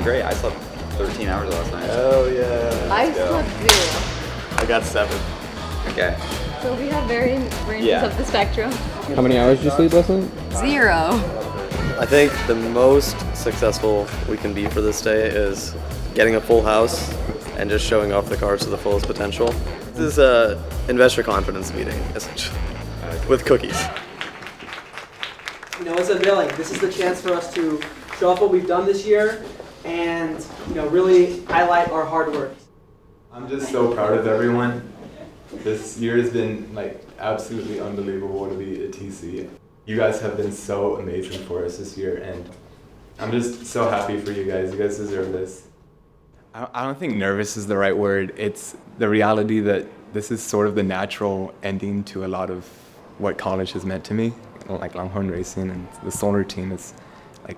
great. I slept 13 hours last night. Oh yeah. I slept 0. I got 7. Okay. So we have varying ranges of the spectrum. How many hours did you sleep last night? 0. I think the most successful we can be for this day is getting a full house and just showing off the cars to the fullest potential. This is a investor confidence meeting, essentially, with cookies. You know, it's unveiling. This is the chance for us to show off what we've done this year and, you know, really highlight our hard work. I'm just so proud of everyone. This year has been like absolutely unbelievable to be a TC. You guys have been so amazing for us this year, and I'm just so happy for you guys. You guys deserve this. I don't think nervous is the right word. It's the reality that this is sort of the natural ending to a lot of what college has meant to me. Like Longhorn Racing and the Solar team is like,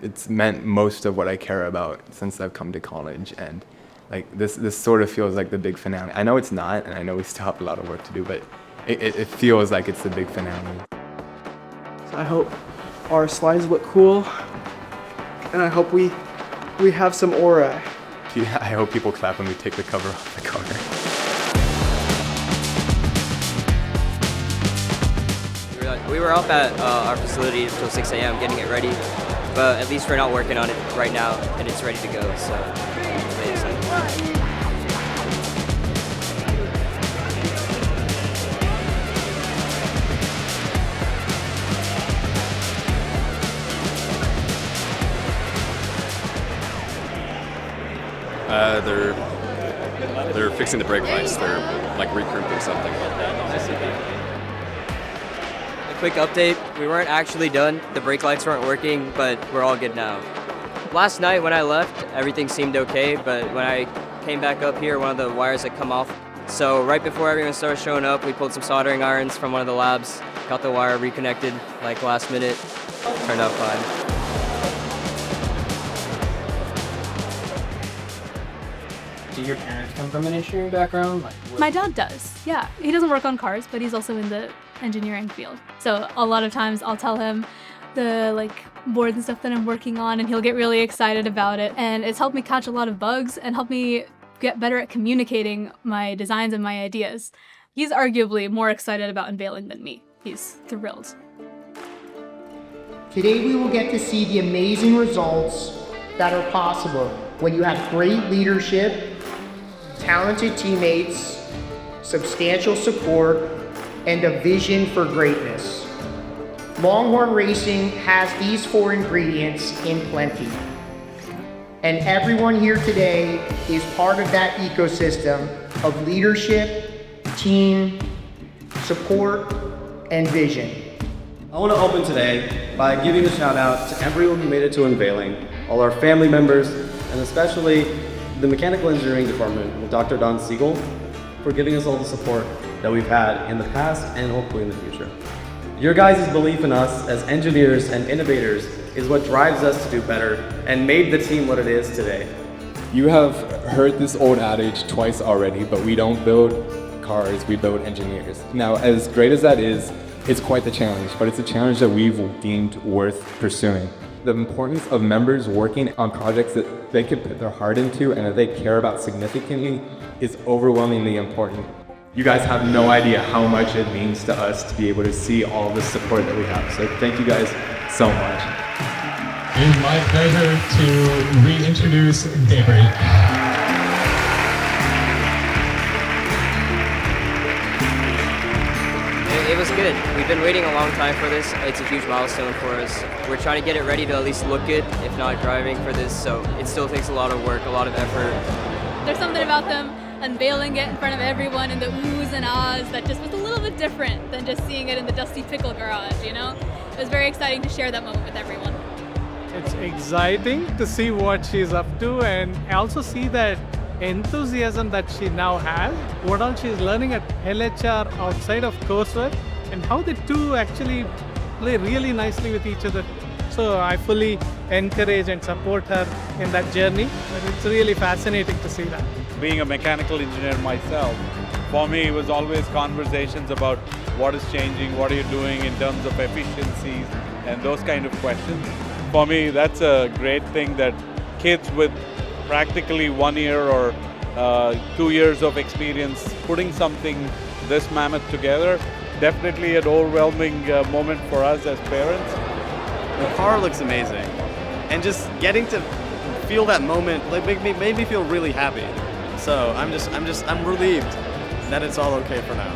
it's meant most of what I care about since I've come to college. And like this sort of feels like the big finale. I know it's not, and I know we still have a lot of work to do, but it feels like it's the big finale. So I hope our slides look cool, and I hope we have some aura. Yeah, I hope people clap when we take the cover off the car. We were up at our facility until 6 a.m. getting it ready, but at least we're not working on it right now, and it's ready to go, so I'm really excited. They're fixing the brake lights. They're like recrimping something. A quick update, we weren't actually done. The brake lights weren't working, but we're all good now. Last night when I left, everything seemed okay, but when I came back up here, one of the wires had come off. So right before everyone started showing up, we pulled some soldering irons from one of the labs, got the wire reconnected like last minute, turned out fine. Do your parents come from an engineering background? My dad does, yeah. He doesn't work on cars, but he's also in the engineering field. So a lot of times I'll tell him the boards and stuff that I'm working on, and he'll get really excited about it. And it's helped me catch a lot of bugs and helped me get better at communicating my designs and my ideas. He's arguably more excited about unveiling than me. He's thrilled. Today we will get to see the amazing results that are possible when you have great leadership, talented teammates, substantial support, and a vision for greatness. Longhorn Racing has these 4 ingredients in plenty. And everyone here today is part of that ecosystem of leadership, team, support, and vision. I want to open today by giving a shout out to everyone who made it to unveiling, all our family members, and especially the mechanical engineering department with Dr. Don Siegel for giving us all the support that we've had in the past and hopefully in the future. Your guys' belief in us as engineers and innovators is what drives us to do better and made the team what it is today. You have heard this old adage twice already, but we don't build cars, we build engineers. Now, as great as that is, it's quite the challenge, but it's a challenge that we've deemed worth pursuing. The importance of members working on projects that they could put their heart into and that they care about significantly is overwhelmingly important. You guys have no idea how much it means to us to be able to see all the support that we have. So thank you guys so much. It is my pleasure to reintroduce Daybreak. It was good. We've been waiting a long time for this. It's a huge milestone for us. We're trying to get it ready to at least look good, if not driving for this, so it still takes a lot of work, a lot of effort. There's something about them unveiling it in front of everyone and the oohs and ahs that just was a little bit different than just seeing it in the dusty pickle garage, you know? It was very exciting to share that moment with everyone. It's exciting to see what she's up to, and I also see that enthusiasm that she now has, what all she's learning at LHR outside of coursework, and how the two actually play really nicely with each other. So I fully encourage and support her in that journey, and it's really fascinating to see that. Being a mechanical engineer myself, for me it was always conversations about what is changing, what are you doing in terms of efficiencies, and those kind of questions. For me, that's a great thing that kids with practically 1 year or 2 years of experience putting something this mammoth together. Definitely an overwhelming moment for us as parents. The car looks amazing, and just getting to feel that moment made me feel really happy. So I'm relieved that it's all okay for now.